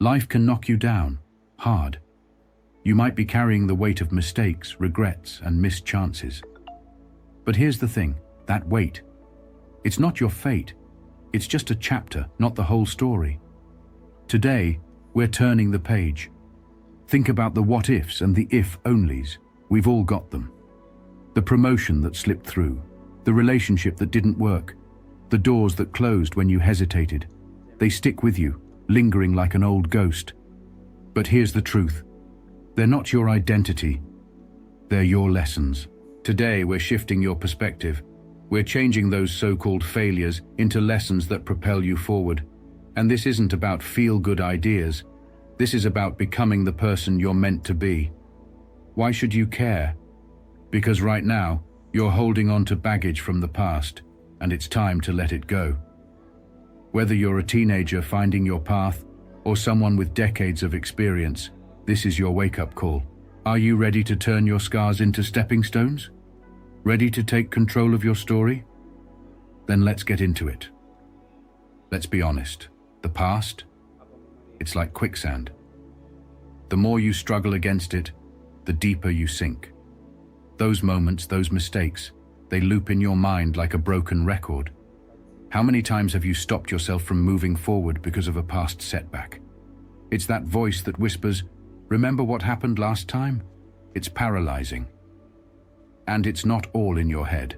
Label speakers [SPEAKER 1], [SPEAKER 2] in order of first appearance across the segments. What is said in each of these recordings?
[SPEAKER 1] Life can knock you down, hard. You might be carrying the weight of mistakes, regrets, and missed chances. But here's the thing, that weight. It's not your fate. It's just a chapter, not the whole story. Today, we're turning the page. Think about the what-ifs and the if-onlys. We've all got them. The promotion that slipped through, the relationship that didn't work, the doors that closed when you hesitated. They stick with you, lingering like an old ghost. But here's the truth. They're not your identity. They're your lessons. Today, we're shifting your perspective. We're changing those so-called failures into lessons that propel you forward. And this isn't about feel-good ideas. This is about becoming the person you're meant to be. Why should you care? Because right now, you're holding on to baggage from the past, and it's time to let it go. Whether you're a teenager finding your path, or someone with decades of experience, this is your wake-up call. Are you ready to turn your scars into stepping stones? Ready to take control of your story? Then let's get into it. Let's be honest. The past? It's like quicksand. The more you struggle against it, the deeper you sink. Those moments, those mistakes, they loop in your mind like a broken record. How many times have you stopped yourself from moving forward because of a past setback? It's that voice that whispers, "Remember what happened last time?" It's paralyzing. And it's not all in your head.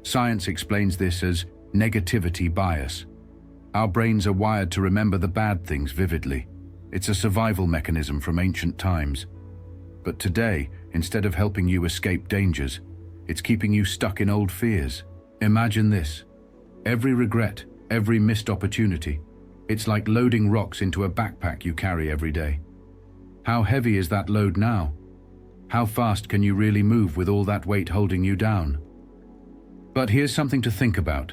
[SPEAKER 1] Science explains this as negativity bias. Our brains are wired to remember the bad things vividly. It's a survival mechanism from ancient times. But today, instead of helping you escape dangers, it's keeping you stuck in old fears. Imagine this. Every regret, every missed opportunity, it's like loading rocks into a backpack you carry every day. How heavy is that load now? How fast can you really move with all that weight holding you down? But here's something to think about.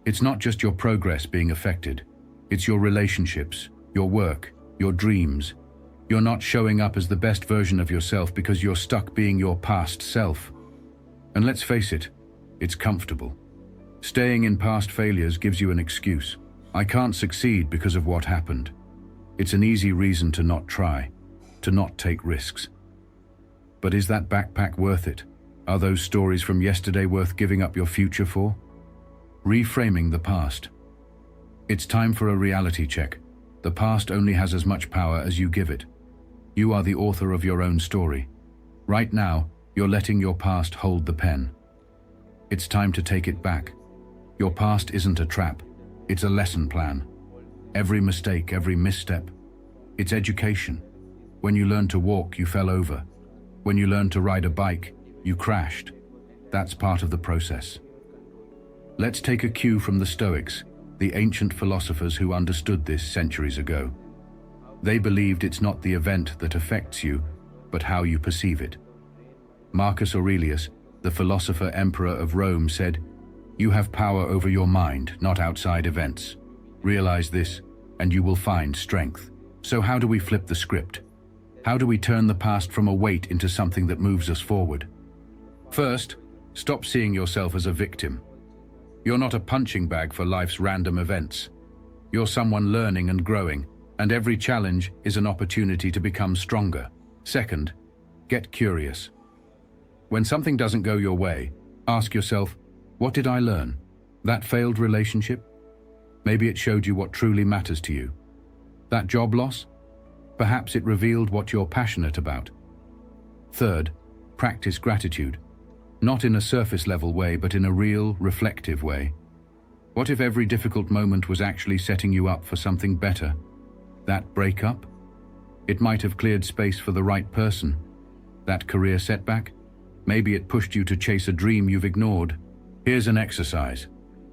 [SPEAKER 1] It's not just your progress being affected. It's your relationships, your work, your dreams. You're not showing up as the best version of yourself because you're stuck being your past self. And let's face it, it's comfortable. Staying in past failures gives you an excuse. I can't succeed because of what happened. It's an easy reason to not try, to not take risks. But is that backpack worth it? Are those stories from yesterday worth giving up your future for? Reframing the past. It's time for a reality check. The past only has as much power as you give it. You are the author of your own story. Right now, you're letting your past hold the pen. It's time to take it back. Your past isn't a trap. It's a lesson plan. Every mistake, every misstep. It's education. When you learned to walk, you fell over. When you learned to ride a bike, you crashed. That's part of the process. Let's take a cue from the Stoics, the ancient philosophers who understood this centuries ago. They believed it's not the event that affects you, but how you perceive it. Marcus Aurelius, the philosopher emperor of Rome, said, "You have power over your mind, not outside events. Realize this, and you will find strength." So how do we flip the script? How do we turn the past from a weight into something that moves us forward? First, stop seeing yourself as a victim. You're not a punching bag for life's random events. You're someone learning and growing, and every challenge is an opportunity to become stronger. Second, get curious. When something doesn't go your way, ask yourself, what did I learn? That failed relationship? Maybe it showed you what truly matters to you. That job loss? Perhaps it revealed what you're passionate about. Third, practice gratitude. Not in a surface-level way, but in a real, reflective way. What if every difficult moment was actually setting you up for something better? That breakup? It might have cleared space for the right person. That career setback? Maybe it pushed you to chase a dream you've ignored. Here's an exercise.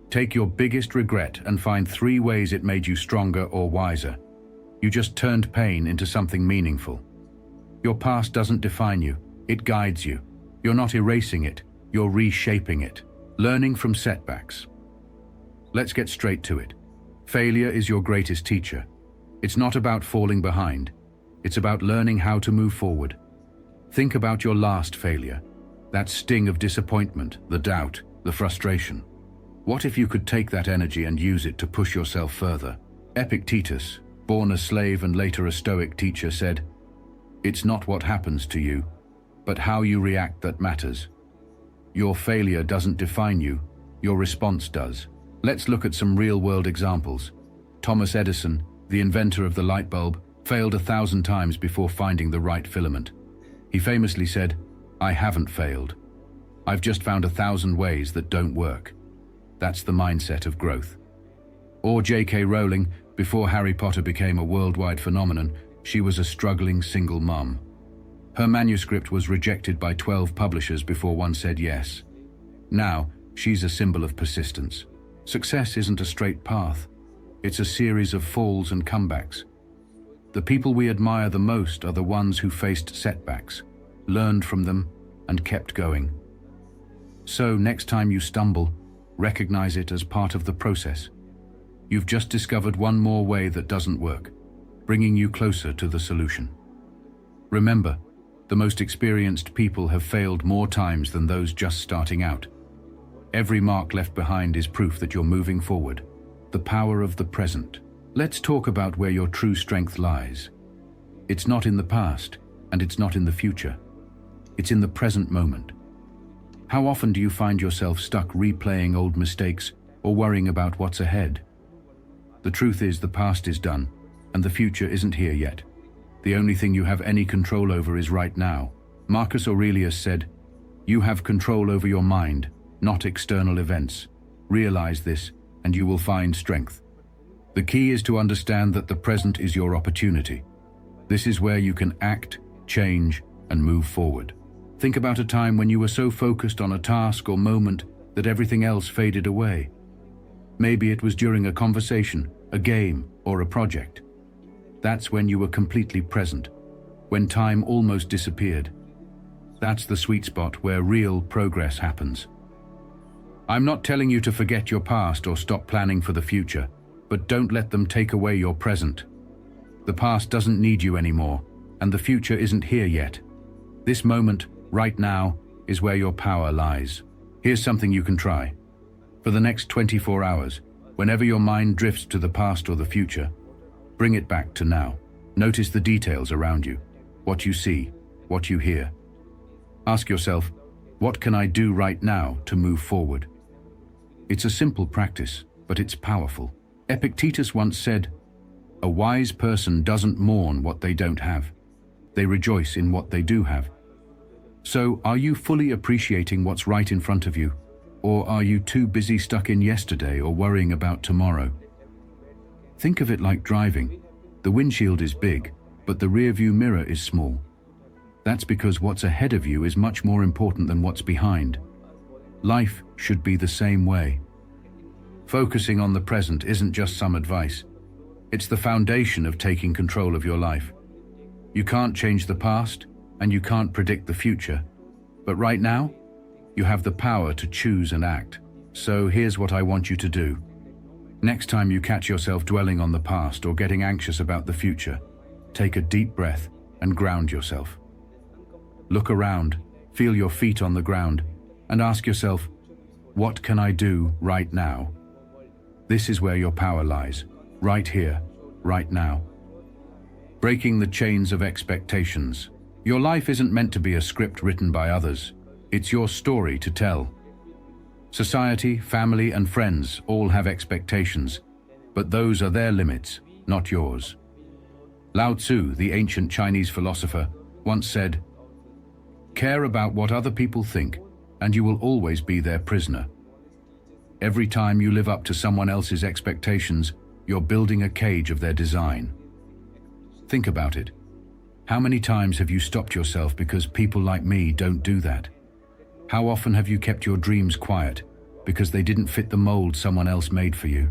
[SPEAKER 1] Take your biggest regret and find 3 ways it made you stronger or wiser. You just turned pain into something meaningful. Your past doesn't define you, it guides you. You're not erasing it, you're reshaping it. Learning from setbacks. Let's get straight to it. Failure is your greatest teacher. It's not about falling behind. It's about learning how to move forward. Think about your last failure. That sting of disappointment, the doubt, the frustration. What if you could take that energy and use it to push yourself further? Epictetus, born a slave and later a Stoic teacher, said, "It's not what happens to you, but how you react that matters. Your failure doesn't define you, your response does." Let's look at some real-world examples. Thomas Edison, the inventor of the light bulb, failed 1,000 times before finding the right filament. He famously said, "I haven't failed. I've just found 1,000 ways that don't work." That's the mindset of growth. Or J.K. Rowling, before Harry Potter became a worldwide phenomenon, she was a struggling single mum. Her manuscript was rejected by 12 publishers before one said yes. Now, she's a symbol of persistence. Success isn't a straight path. It's a series of falls and comebacks. The people we admire the most are the ones who faced setbacks, learned from them, and kept going. So, next time you stumble, recognize it as part of the process. You've just discovered one more way that doesn't work, bringing you closer to the solution. Remember, the most experienced people have failed more times than those just starting out. Every mark left behind is proof that you're moving forward. The power of the present. Let's talk about where your true strength lies. It's not in the past, and it's not in the future. It's in the present moment. How often do you find yourself stuck replaying old mistakes or worrying about what's ahead? The truth is, the past is done, and the future isn't here yet. The only thing you have any control over is right now. Marcus Aurelius said, "You have control over your mind, not external events. Realize this, and you will find strength." The key is to understand that the present is your opportunity. This is where you can act, change, and move forward. Think about a time when you were so focused on a task or moment that everything else faded away. Maybe it was during a conversation, a game, or a project. That's when you were completely present, when time almost disappeared. That's the sweet spot where real progress happens. I'm not telling you to forget your past or stop planning for the future, but don't let them take away your present. The past doesn't need you anymore, and the future isn't here yet. This moment, right now, is where your power lies. Here's something you can try. For the next 24 hours, whenever your mind drifts to the past or the future, bring it back to now. Notice the details around you, what you see, what you hear. Ask yourself, what can I do right now to move forward? It's a simple practice, but it's powerful. Epictetus once said, "A wise person doesn't mourn what they don't have. They rejoice in what they do have." So, are you fully appreciating what's right in front of you? Or are you too busy stuck in yesterday or worrying about tomorrow? Think of it like driving. The windshield is big, but the rearview mirror is small. That's because what's ahead of you is much more important than what's behind. Life should be the same way. Focusing on the present isn't just some advice. It's the foundation of taking control of your life. You can't change the past, and you can't predict the future. But right now, you have the power to choose and act. So here's what I want you to do. Next time you catch yourself dwelling on the past or getting anxious about the future, take a deep breath and ground yourself. Look around, feel your feet on the ground, and ask yourself, what can I do right now? This is where your power lies, right here, right now. Breaking the chains of expectations. Your life isn't meant to be a script written by others. It's your story to tell. Society, family, and friends all have expectations, but those are their limits, not yours. Lao Tzu, the ancient Chinese philosopher, once said, "Care about what other people think, and you will always be their prisoner." Every time you live up to someone else's expectations, you're building a cage of their design. Think about it. How many times have you stopped yourself because people like me don't do that? How often have you kept your dreams quiet because they didn't fit the mold someone else made for you?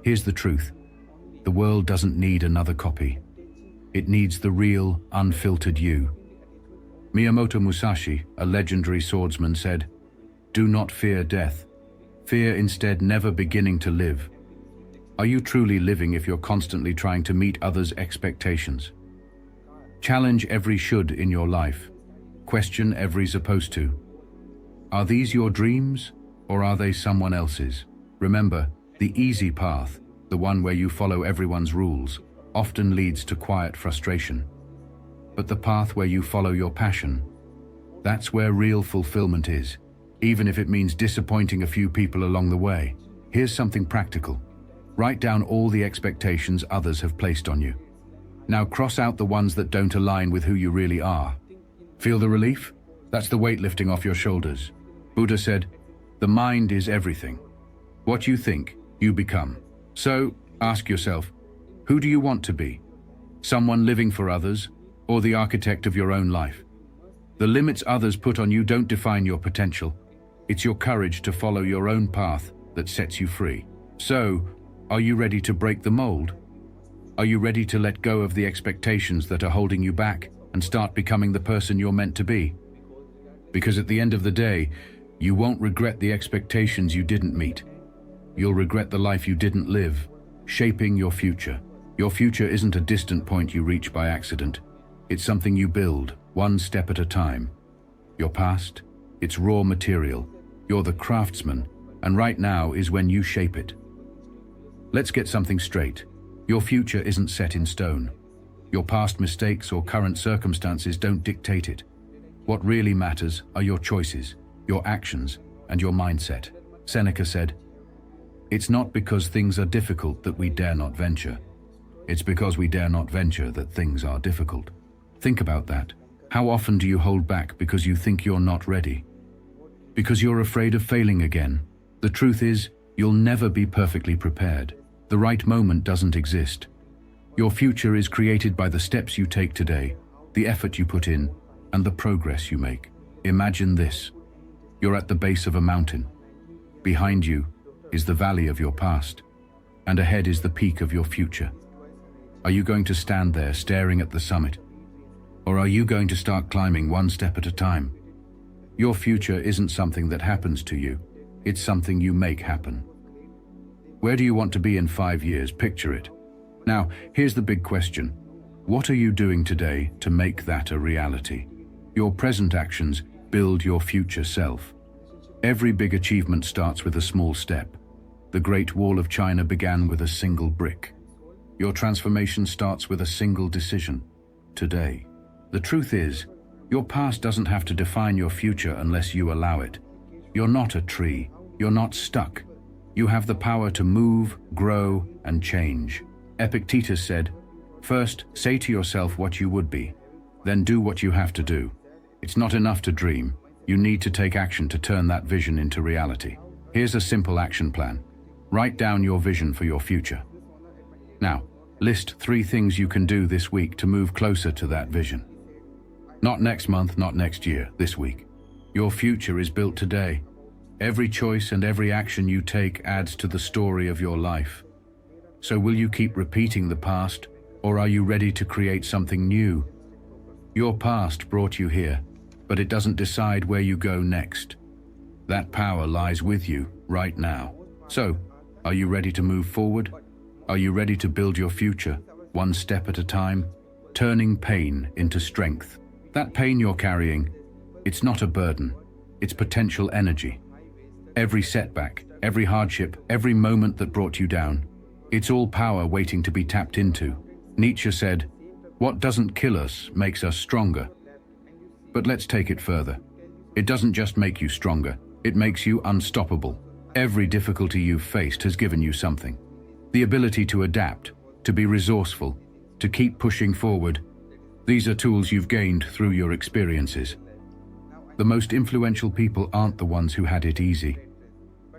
[SPEAKER 1] Here's the truth. The world doesn't need another copy. It needs the real, unfiltered you. Miyamoto Musashi, a legendary swordsman, said, "Do not fear death. Fear instead never beginning to live." Are you truly living if you're constantly trying to meet others' expectations? Challenge every should in your life. Question every supposed to. Are these your dreams, or are they someone else's? Remember, the easy path, the one where you follow everyone's rules, often leads to quiet frustration. But the path where you follow your passion, that's where real fulfillment is, even if it means disappointing a few people along the way. Here's something practical. Write down all the expectations others have placed on you. Now cross out the ones that don't align with who you really are. Feel the relief? That's the weight lifting off your shoulders. Buddha said, "The mind is everything. What you think, you become." So, ask yourself, who do you want to be? Someone living for others, or the architect of your own life? The limits others put on you don't define your potential. It's your courage to follow your own path that sets you free. So, are you ready to break the mold? Are you ready to let go of the expectations that are holding you back and start becoming the person you're meant to be? Because at the end of the day, you won't regret the expectations you didn't meet. You'll regret the life you didn't live, shaping your future. Your future isn't a distant point you reach by accident. It's something you build, one step at a time. Your past, it's raw material. You're the craftsman, and right now is when you shape it. Let's get something straight. Your future isn't set in stone. Your past mistakes or current circumstances don't dictate it. What really matters are your choices, your actions, and your mindset. Seneca said, "It's not because things are difficult that we dare not venture. It's because we dare not venture that things are difficult." Think about that. How often do you hold back because you think you're not ready? Because you're afraid of failing again? The truth is, you'll never be perfectly prepared. The right moment doesn't exist. Your future is created by the steps you take today, the effort you put in, and the progress you make. Imagine this. You're at the base of a mountain. Behind you is the valley of your past, and ahead is the peak of your future. Are you going to stand there staring at the summit? Or are you going to start climbing one step at a time? Your future isn't something that happens to you. It's something you make happen. Where do you want to be in 5 years? Picture it. Now, here's the big question. What are you doing today to make that a reality? Your present actions build your future self. Every big achievement starts with a small step. The Great Wall of China began with a single brick. Your transformation starts with a single decision. Today. The truth is, your past doesn't have to define your future unless you allow it. You're not a tree. You're not stuck. You have the power to move, grow, and change. Epictetus said, "First, say to yourself what you would be. Then do what you have to do." It's not enough to dream. You need to take action to turn that vision into reality. Here's a simple action plan. Write down your vision for your future. Now, list 3 things you can do this week to move closer to that vision. Not next month, not next year, this week. Your future is built today. Every choice and every action you take adds to the story of your life. So will you keep repeating the past, or are you ready to create something new? Your past brought you here, but it doesn't decide where you go next. That power lies with you right now. So, are you ready to move forward? Are you ready to build your future, one step at a time, turning pain into strength? That pain you're carrying, it's not a burden, it's potential energy. Every setback, every hardship, every moment that brought you down, it's all power waiting to be tapped into. Nietzsche said, "What doesn't kill us makes us stronger." But let's take it further. It doesn't just make you stronger, it makes you unstoppable. Every difficulty you've faced has given you something. The ability to adapt, to be resourceful, to keep pushing forward. These are tools you've gained through your experiences. The most influential people aren't the ones who had it easy.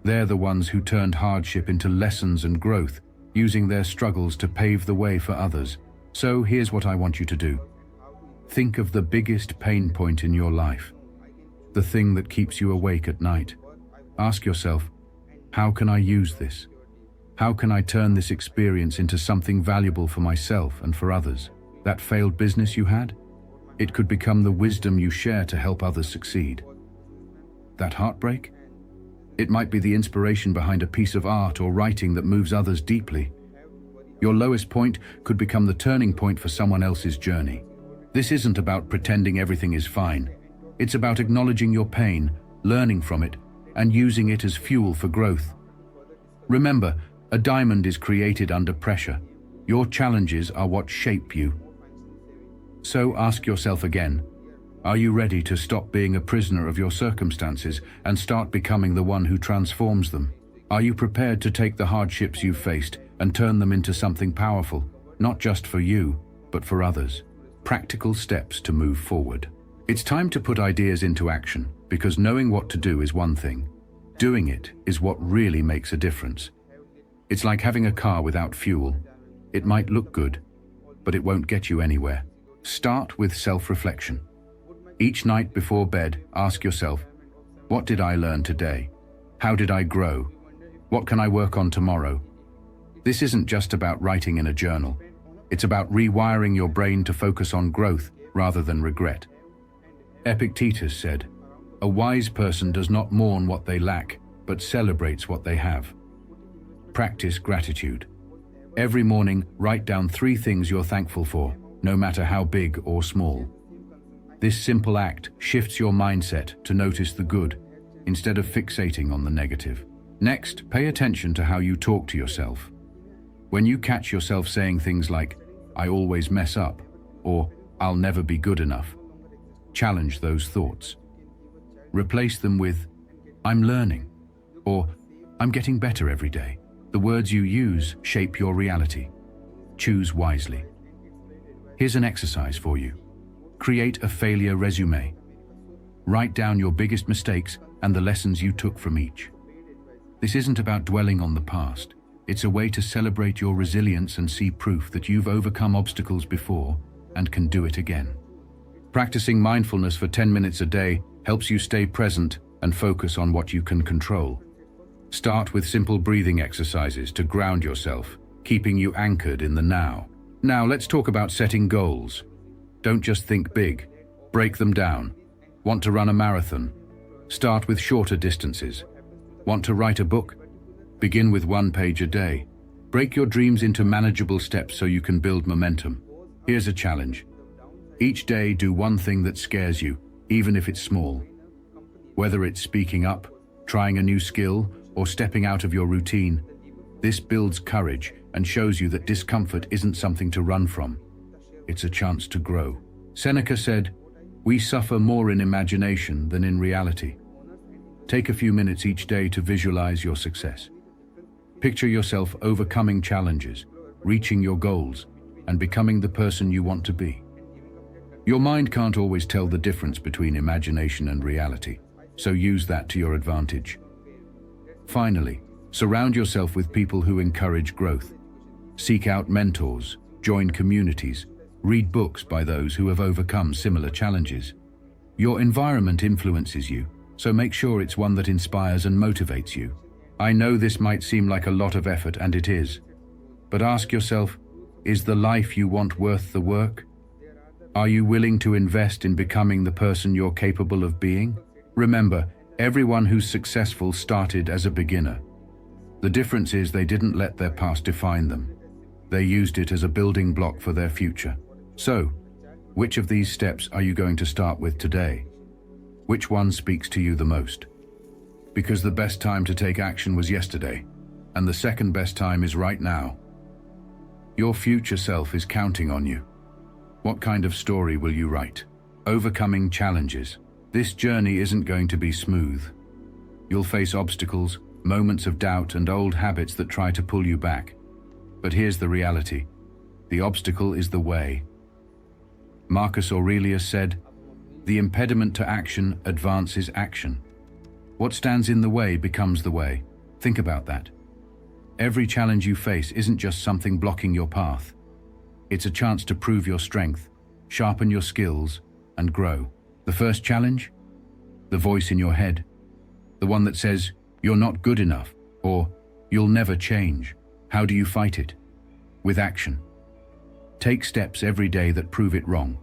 [SPEAKER 1] They're the ones who turned hardship into lessons and growth, using their struggles to pave the way for others. So here's what I want you to do. Think of the biggest pain point in your life, the thing that keeps you awake at night. Ask yourself, how can I use this? How can I turn this experience into something valuable for myself and for others? That failed business you had? It could become the wisdom you share to help others succeed. That heartbreak? It might be the inspiration behind a piece of art or writing that moves others deeply. Your lowest point could become the turning point for someone else's journey. This isn't about pretending everything is fine. It's about acknowledging your pain, learning from it, and using it as fuel for growth. Remember, a diamond is created under pressure. Your challenges are what shape you. So ask yourself again, are you ready to stop being a prisoner of your circumstances and start becoming the one who transforms them? Are you prepared to take the hardships you've faced and turn them into something powerful, not just for you, but for others? Practical steps to move forward. It's time to put ideas into action, because knowing what to do is one thing. Doing it is what really makes a difference. It's like having a car without fuel. It might look good, but it won't get you anywhere. Start with self-reflection. Each night before bed, ask yourself, what did I learn today? How did I grow? What can I work on tomorrow? This isn't just about writing in a journal. It's about rewiring your brain to focus on growth rather than regret. Epictetus said, "A wise person does not mourn what they lack, but celebrates what they have." Practice gratitude. Every morning, write down 3 things you're thankful for, no matter how big or small. This simple act shifts your mindset to notice the good, instead of fixating on the negative. Next, pay attention to how you talk to yourself. When you catch yourself saying things like, "I always mess up," or "I'll never be good enough," challenge those thoughts. Replace them with, "I'm learning," or "I'm getting better every day." The words you use shape your reality. Choose wisely. Here's an exercise for you. Create a failure resume. Write down your biggest mistakes and the lessons you took from each. This isn't about dwelling on the past. It's a way to celebrate your resilience and see proof that you've overcome obstacles before and can do it again. Practicing mindfulness for 10 minutes a day helps you stay present and focus on what you can control. Start with simple breathing exercises to ground yourself, keeping you anchored in the now. Now let's talk about setting goals. Don't just think big, break them down. Want to run a marathon? Start with shorter distances. Want to write a book? Begin with 1 page a day. Break your dreams into manageable steps so you can build momentum. Here's a challenge. Each day do one thing that scares you, even if it's small. Whether it's speaking up, trying a new skill, or stepping out of your routine, this builds courage and shows you that discomfort isn't something to run from. It's a chance to grow. Seneca said, "We suffer more in imagination than in reality." Take a few minutes each day to visualize your success. Picture yourself overcoming challenges, reaching your goals, and becoming the person you want to be. Your mind can't always tell the difference between imagination and reality, so use that to your advantage. Finally, surround yourself with people who encourage growth. Seek out mentors, join communities, read books by those who have overcome similar challenges. Your environment influences you, so make sure it's one that inspires and motivates you. I know this might seem like a lot of effort, and it is. But ask yourself, is the life you want worth the work? Are you willing to invest in becoming the person you're capable of being? Remember, everyone who's successful started as a beginner. The difference is they didn't let their past define them. They used it as a building block for their future. So, which of these steps are you going to start with today? Which one speaks to you the most? Because the best time to take action was yesterday, and the second best time is right now. Your future self is counting on you. What kind of story will you write? Overcoming challenges. This journey isn't going to be smooth. You'll face obstacles, moments of doubt, and old habits that try to pull you back. But here's the reality. The obstacle is the way. Marcus Aurelius said, "The impediment to action advances action." What stands in the way becomes the way. Think about that. Every challenge you face isn't just something blocking your path. It's a chance to prove your strength, sharpen your skills, and grow. The first challenge? The voice in your head. The one that says, "You're not good enough," or "You'll never change." How do you fight it? With action. Take steps every day that prove it wrong.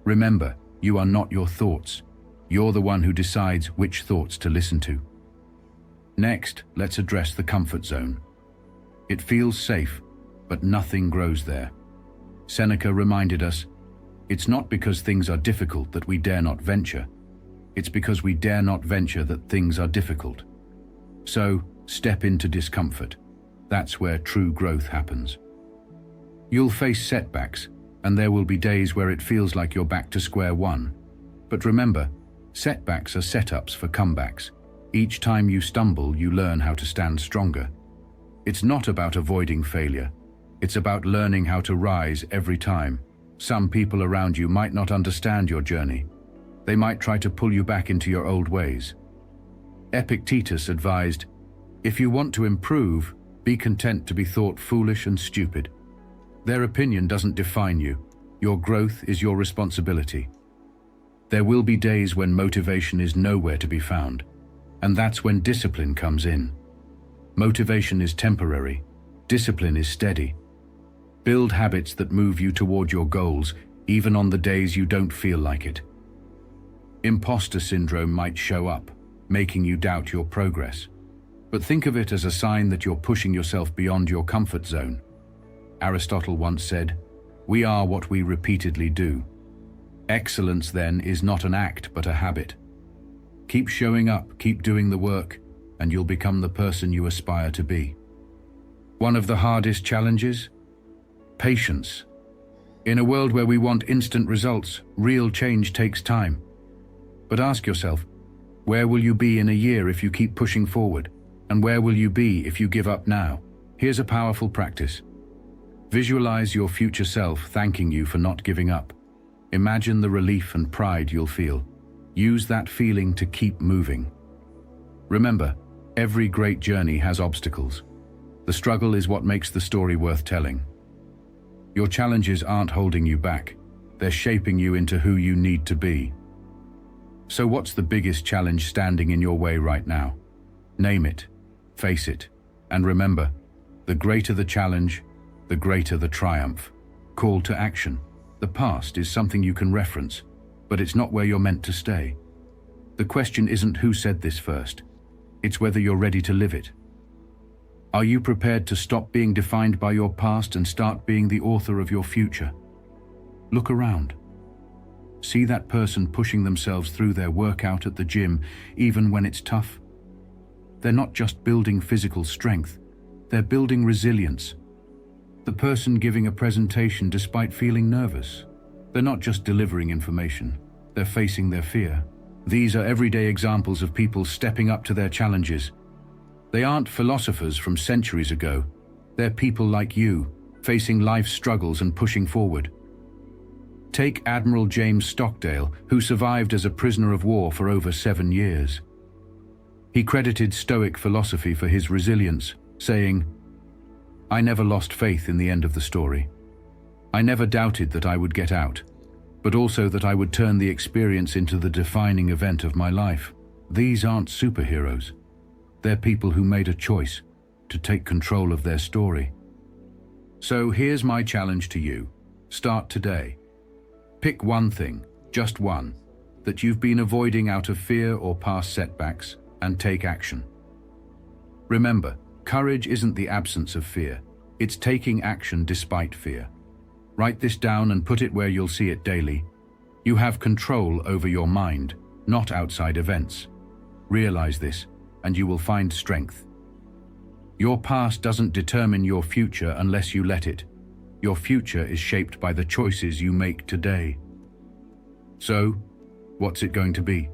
[SPEAKER 1] Remember, you are not your thoughts. You're the one who decides which thoughts to listen to. Next, let's address the comfort zone. It feels safe, but nothing grows there. Seneca reminded us, it's not because things are difficult that we dare not venture. It's because we dare not venture that things are difficult. So, step into discomfort. That's where true growth happens. You'll face setbacks, and there will be days where it feels like you're back to square one. But remember, setbacks are setups for comebacks. Each time you stumble, you learn how to stand stronger. It's not about avoiding failure. It's about learning how to rise every time. Some people around you might not understand your journey. They might try to pull you back into your old ways. Epictetus advised, "If you want to improve, be content to be thought foolish and stupid." Their opinion doesn't define you. Your growth is your responsibility. There will be days when motivation is nowhere to be found, and that's when discipline comes in. Motivation is temporary. Discipline is steady. Build habits that move you toward your goals, even on the days you don't feel like it. Imposter syndrome might show up, making you doubt your progress. But think of it as a sign that you're pushing yourself beyond your comfort zone. Aristotle once said, "We are what we repeatedly do." Excellence, then, is not an act but a habit. Keep showing up, keep doing the work, and you'll become the person you aspire to be. One of the hardest challenges? Patience. In a world where we want instant results, real change takes time. But ask yourself, where will you be in a year if you keep pushing forward? And where will you be if you give up now? Here's a powerful practice. Visualize your future self thanking you for not giving up. Imagine the relief and pride you'll feel. Use that feeling to keep moving. Remember, every great journey has obstacles. The struggle is what makes the story worth telling. Your challenges aren't holding you back. They're shaping you into who you need to be. So what's the biggest challenge standing in your way right now? Name it, face it, and remember, the greater the challenge, the greater the triumph. Call to action. The past is something you can reference, but it's not where you're meant to stay. The question isn't who said this first. It's whether you're ready to live it. Are you prepared to stop being defined by your past and start being the author of your future? Look around. See that person pushing themselves through their workout at the gym, even when it's tough. They're not just building physical strength, they're building resilience. The person giving a presentation despite feeling nervous. They're not just delivering information, they're facing their fear. These are everyday examples of people stepping up to their challenges. They aren't philosophers from centuries ago. They're people like you, facing life's struggles and pushing forward. Take Admiral James Stockdale, who survived as a prisoner of war for over 7 years. He credited Stoic philosophy for his resilience, saying, "I never lost faith in the end of the story. I never doubted that I would get out, but also that I would turn the experience into the defining event of my life." These aren't superheroes. They're people who made a choice to take control of their story. So here's my challenge to you. Start today. Pick one thing, just one, that you've been avoiding out of fear or past setbacks, and take action. Remember, courage isn't the absence of fear. It's taking action despite fear. Write this down and put it where you'll see it daily. You have control over your mind, not outside events. Realize this, and you will find strength. Your past doesn't determine your future unless you let it. Your future is shaped by the choices you make today. So, what's it going to be?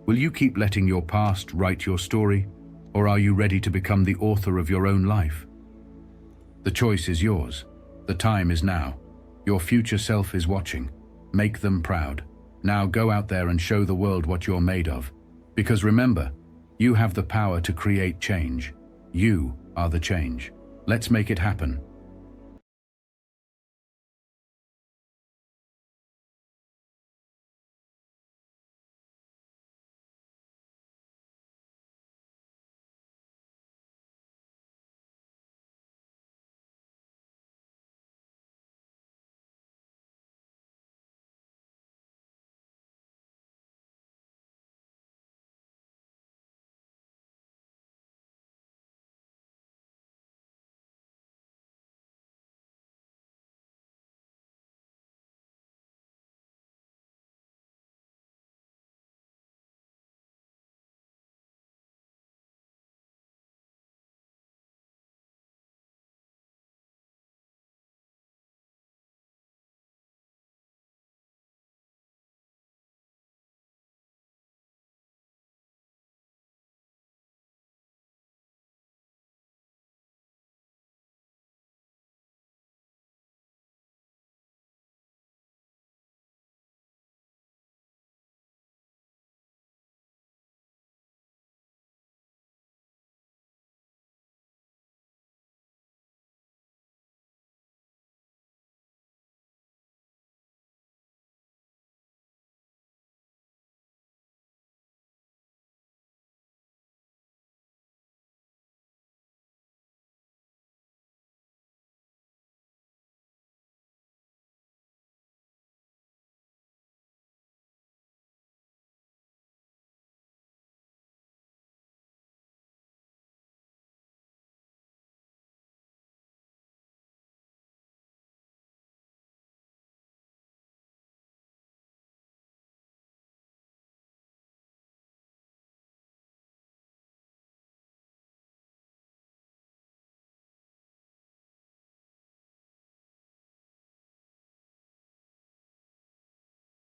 [SPEAKER 1] Will you keep letting your past write your story, or are you ready to become the author of your own life? The choice is yours. The time is now. Your future self is watching. Make them proud. Now go out there and show the world what you're made of. Because remember, you have the power to create change. You are the change. Let's make it happen.